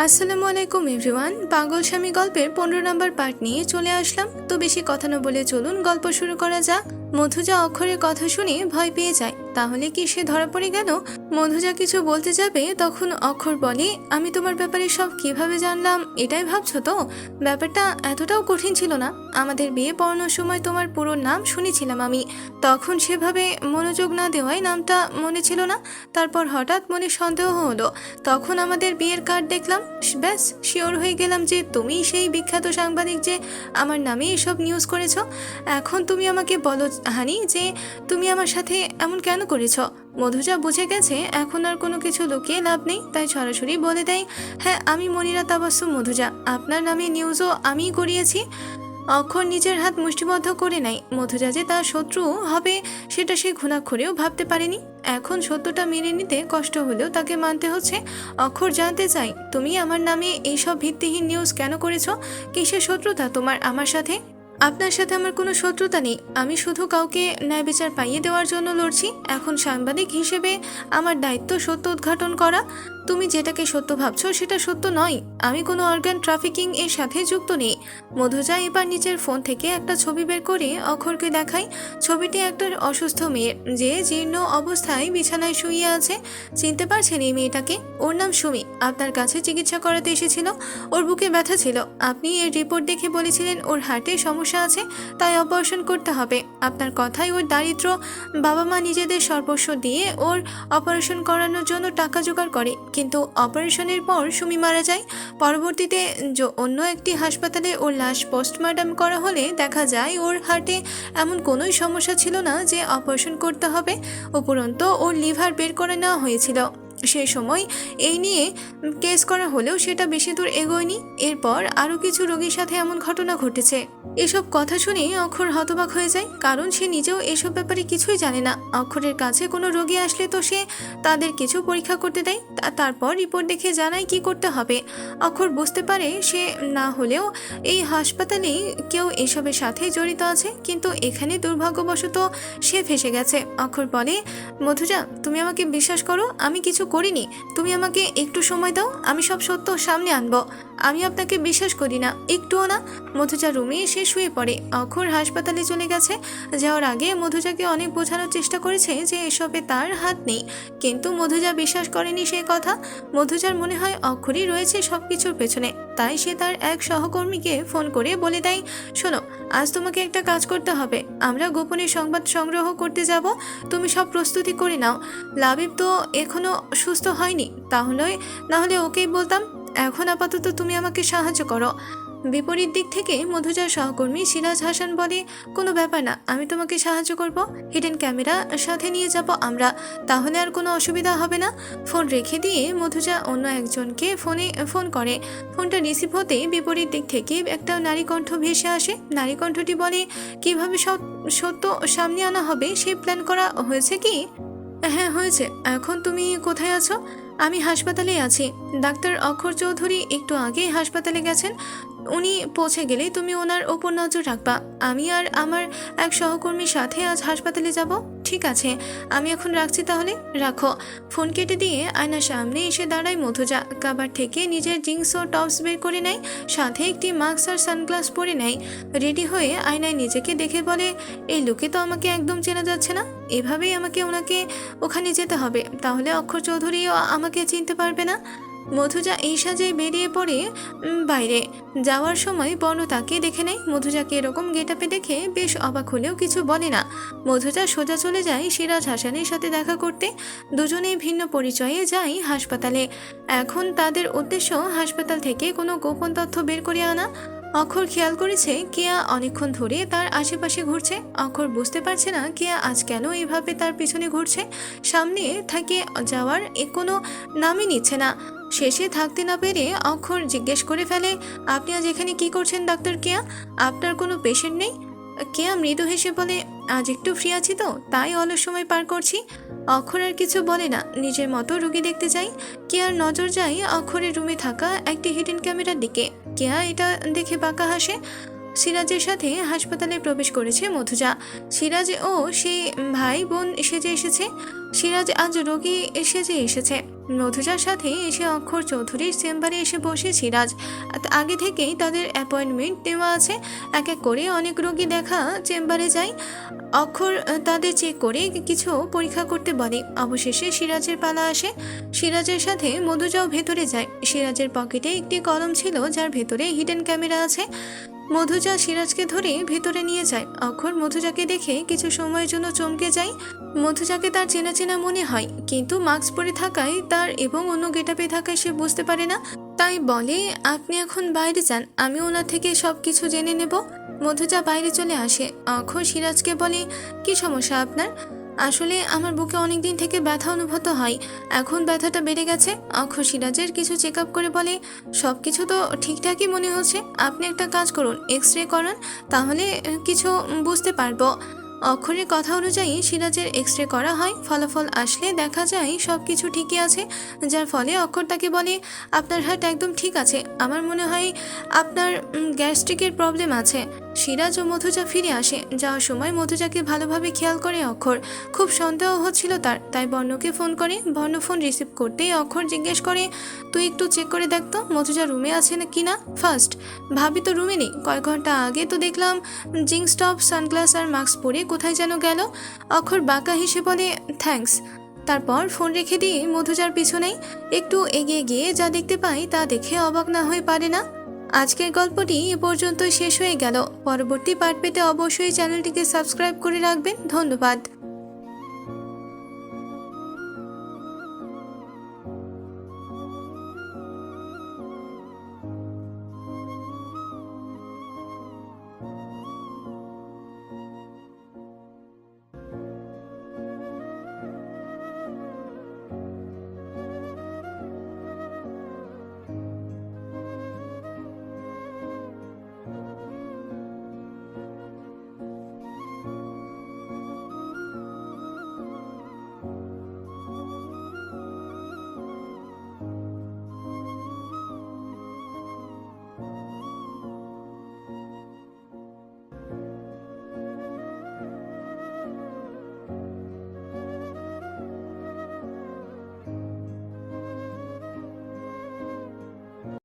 আসসালামু আলাইকুম এভরিওয়ান। পাগল স্বামী গল্পের 15 নম্বর পার্ট নিয়ে চলে আসলাম। তো বেশি কথা না বলে চলুন গল্প শুরু করা যাক। মধুজা অক্ষরের কথা শুনে ভয় পেয়ে যায়। তাহলে কি সে ধরা পড়ে গেল? মধুজা কিছু বলতে যাবে তখন অক্ষর বলে, আমি তোমার ব্যাপারে সব কিভাবে জানলাম এটাই ভাবছো তো? ব্যাপারটা এতটাও কঠিন ছিল না। আমাদের বিয়ে পড়ানোর সময় তোমার পুরো নাম শুনেছিলাম আমি। তখন সেভাবে মনোযোগ না দেওয়ায় নামটা মনে ছিল না। তারপর হঠাৎ মনে সন্দেহ হলো। তখন আমাদের বিয়ের কার্ড দেখলাম, ব্যাস শিওর হয়ে গেলাম যে তুমি সেই বিখ্যাত সাংবাদিক যে আমার নামে এসব নিউজ করেছ। এখন তুমি আমাকে বলো হানি যে তুমি আমার সাথে এমন কেন করেছ? মধুজা বুঝে গেছে এখন আর কোনো কিছু লুকিয়ে লাভ নেই, তাই সরাসরি বলে দেয়, হ্যাঁ আমি মনিরা তাবাসসুম মধুজা, আপনার নামে নিউজও আমিই করিয়েছি। অক্ষর নিজের হাত মুষ্টিবদ্ধ করে নেয়। মধুজা যে তার শত্রু হবে সেটা সে ঘুণাক্ষরেও ভাবতে পারেনি। এখন সত্যটা মেনে নিতে কষ্ট হলেও তাকে মানতে হচ্ছে। অক্ষর জানতে চাই, তুমি আমার নামে এইসব ভিত্তিহীন নিউজ কেন করেছ? কিসের শত্রুতা তোমার আমার সাথে? আপনার সাথে আমার কোনো শত্রুতা নেই, আমি শুধু কাউকে ন্যায় বিচার পাইয়ে দেওয়ার জন্য লড়ছি। এখন সাংবাদিক হিসেবে আমার দায়িত্ব সত্য উদ্ঘাটন করা। তুমি যেটাকে সত্য ভাবছো সেটা সত্য নয়। আমি কোনো অর্গান ট্রাফিকিং এর সাথে যুক্ত নেই। মধুজা এবার নিজের ফোন থেকে একটা ছবি বের করে অক্ষরকে দেখায়। ছবিটি একটা অসুস্থ মেয়ের, যে জীর্ণ অবস্থায় বিছানায় শুয়ে আছে। চিনতে পারছেন এই মেয়েটাকে? ওর নাম সুমি। আপনার কাছে চিকিৎসা করাতে এসেছিল। ওর বুকে ব্যথা ছিল। আপনি এর রিপোর্ট দেখে বলেছিলেন ওর হার্টে সমস্যা আছে, তাই অপারেশন করতে হবে। আপনার কথায় ওর দারিদ্র বাবা মা নিজেদের সর্বস্ব দিয়ে ওর অপারেশন করানোর জন্য টাকা জোগাড় করে, কিন্তু অপারেশনের পর সুমি মারা যায়। পরবর্তীতে অন্য একটি হাসপাতালে ওর লাশ পোস্টমর্টম করা হলে দেখা যায় ওর হার্টে এমন কোনোই সমস্যা ছিল না যে অপারেশন করতে হবে। উপরন্তু ওর লিভার বের করে নেওয়া হয়েছিল। সেই সময় এই নিয়ে কেস করা হলেও সেটা বেশি দূর এগোয়নি। এরপর আরও কিছু রোগীর সাথে এমন ঘটনা ঘটেছে। এসব কথা শুনে অক্ষর হতবাক হয়ে যায়, কারণ সে নিজেও এসব ব্যাপারে কিছুই জানে না। অক্ষরের কাছে কোনো রোগী আসলে তো সে তাদের কিছু পরীক্ষা করতে দেয়, তারপর রিপোর্ট দেখে জানায় কি করতে হবে। অক্ষর বুঝতে পারে সে না হলেও এই হাসপাতালেই কেউ এসবের সাথে জড়িত আছে, কিন্তু এখানে দুর্ভাগ্যবশত সে ফেসে গেছে। অক্ষর বলে, মধুজা তুমি আমাকে বিশ্বাস করো, আমি কিছু করিনি। তুমি আমাকে একটু সময় দাও, আমি সব সত্য সামনে আনবো। আমি আপনাকে বিশ্বাস করি না, একটুও না। মধুজা রুমে এসে শুয়ে পড়ে। অক্ষর হাসপাতালে চলে গেছে। যাওয়ার আগে মধুজাকে অনেক বোঝানোর চেষ্টা করেছে যে এসবে তার হাত নেই, কিন্তু মধুজা বিশ্বাস করেনি সে কথা। মধুজার মনে হয় অক্ষরই রয়েছে সবকিছুর পেছনে, তাই সে তার এক সহকর্মীকে ফোন করে বলে দেয়, শোনো আজ তোমাকে একটা কাজ করতে হবে। আমরা গোপনে সংবাদ সংগ্রহ করতে যাব, তুমি সব প্রস্তুতি করে নাও। লাবিব তো এখনো সুস্থ হয়নি, না হলে ওকেই বলতাম। এখন আপাতত তুমি আমাকে সাহায্য করো। বিপরীত দিক থেকে মধুজার সহকর্মী সিরাজ হাসান বলে, কোনো ব্যাপার না, আমি তোমাকে সাহায্য করব। হিডেন ক্যামেরা সাথে নিয়ে যাব আমরা, তাহলে আর কোনো অসুবিধা হবে না। ফোন রেখে দিয়ে মধুজা অন্য একজনকে ফোন করে। ফোনটা রিসিভ হতে বিপরীত দিক থেকে একটা নারী কণ্ঠ ভেসে আসে। নারী কণ্ঠটি বলে, কিভাবে সত্য সামনে আনা হবে সেই প্ল্যান করা হয়েছে কি? হ্যাঁ হয়েছে। এখন তুমি কোথায় আছো? আমি হাসপাতালেই আছি। ডাক্তার অক্ষর চৌধুরী একটু আগে হাসপাতালে গেছেন। উনি পৌঁছে গেলেই তুমি ওনার ওপর নজর রাখবা। আমি আর আমার এক সহকর্মীর সাথে আজ হাসপাতালে যাব। ঠিক আছে, আমি এখন রাখছি তাহলে। রাখো। ফোন কেটে দিয়ে আয়নার সামনে এসে দাঁড়ায় মধুজা। কাবার থেকে নিজের জিন্স ও টপস বের করে নেয়, সাথে একটি মাস্ক আর সানগ্লাস পরে নেয়। রেডি হয়ে আয়নায় নিজেকে দেখে বলে, এই লুকে তো আমাকে একদম চেনা যাচ্ছে না। এভাবেই আমাকে ওখানে যেতে হবে, তাহলে অক্ষর চৌধুরীও আমাকে চিনতে পারবে না। মধুজা এই সাজে বেরিয়ে পড়ে বাইরে। যাওয়ার সময় বর্ণ তাকে দেখে নেয়। মধুজাকে এরকম গেটআপে দেখে বেশ অবাক হলেও কিছু বলে না। মধুজা সোজা চলে যায় সিরাজ হাসানের সাথে দেখা করতে। দুজনেই ভিন্ন পরিচয়ে যায় হাসপাতালে। এখন তাদের উদ্দেশ্য হাসপাতাল থেকে কোনো গোপন তথ্য বের করে আনা। অক্ষর খেয়াল করেছে কেয়া অনেকক্ষণ ধরে তার আশেপাশে ঘুরছে। অক্ষর বুঝতে পারছে না কেয়া আজ কেন এইভাবে তার পিছনে ঘুরছে। সামনে থাকে যাওয়ার কোনো নামই নিচ্ছে না। শেষে থাকতে না পেরে অক্ষর জিজ্ঞেস করে ফেলে, আপনি আজ এখানে কি করছেন ডাক্তার কেয়া? আপনার কোনো পেশেন্ট নেই? কেয়া মৃদু হেসে বলে, আজ একটু ফ্রি আছি তো, তাই অলস সময় পার করছি। অক্ষর আর কিছু বলে না, নিজের মতো রুগী দেখতে যায়। কেয়ার নজর যায় অক্ষরের রুমে থাকা একটি হিডেন ক্যামেরার দিকে। কেয়া এটা দেখে বাঁকা হাসে। সিরাজের সাথে হাসপাতালে প্রবেশ করেছে মধুজা। সিরাজ ও সেই ভাই বোন সেজে এসেছে। সিরাজ আজ রোগী সেজে এসেছে। মধুজার সাথে এসে অক্ষর চৌধুরীর চেম্বারে এসে বসে সিরাজ। আগে থেকেই তাদের অ্যাপয়েন্টমেন্ট নেওয়া আছে। এক এক করে অনেক রোগী দেখা চেম্বারে যায়। অক্ষর তাদের চেক করে কিছু পরীক্ষা করতে বলে। অবশেষে সিরাজের পালা আসে। সিরাজের সাথে মধুজাও ভেতরে যায়। সিরাজের পকেটে একটি কলম ছিল যার ভেতরে হিডেন ক্যামেরা আছে। মধুজা সিরাজকে ধরে ভেতরে নিয়ে যায়। অক্ষর মধুজাকে দেখে কিছু সময়ের জন্য চমকে যায়। মধুজাকে তার চেনা চেনা মনে হয়, কিন্তু মাস্ক পরে থাকায় তার এবং অন্য গেটআপে থাকায় সে বুঝতে পারে না। তাই বলে, আপনি এখন বাইরে যান, আমি ওনার থেকে সব কিছু জেনে নেব। মধুজা বাইরে চলে আসে। অক্ষর সিরাজকে বলে, কি সমস্যা আপনার? আসলে আমার বুকে অনেকদিন থেকে ব্যথা অনুভূত হয়, এখন ব্যথাটা বেড়ে গেছে। অক্ষর সিরাজের কিছু চেক আপ করে বলে, সব কিছু তো ঠিকঠাকই মনে হচ্ছে, আপনি একটা কাজ করুন, এক্স রে করান, তাহলে কিছু বুঝতে পারবো। অক্ষরের কথা অনুযায়ী সিরাজের এক্স রে করা হয়। ফলাফল আসলে দেখা যায় সব কিছু ঠিকই আছে, যার ফলে অক্ষর তাকে বলে, আপনার হার্ট একদম ঠিক আছে, আমার মনে হয় আপনার গ্যাস্ট্রিকের প্রবলেম আছে। সিরাজ ও মধুজা ফিরে আসে। যাওয়ার সময় মধুজাকে ভালোভাবে খেয়াল করে অক্ষর। খুব সন্দেহ হচ্ছিল তার, তাই বর্ণকে ফোন করে। বর্ণ ফোন রিসিভ করতেই অক্ষর জিজ্ঞেস করে, তুই একটু চেক করে দেখ তো মধুজা রুমে আছে না কিনা। ফার্স্ট ভাবি তো রুমে নেই, কয়েক ঘন্টা আগে তো দেখলাম জিন্স টপ, সানগ্লাস আর মাস্ক পরে কোথায় যেন গেল। অক্ষর বাঁকা হেসে বলে, থ্যাঙ্কস। তারপর ফোন রেখে দিয়ে মধুজার পিছনেই একটু এগিয়ে গিয়ে যা দেখতে পাই তা দেখে অবাক না হয়ে পারে না। আজকের গল্পটি এ পর্যন্তই শেষ হয়ে গেল। পরবর্তী পার্ট পেতে অবশ্যই চ্যানেলটিকে সাবস্ক্রাইব করে রাখবেন। ধন্যবাদ।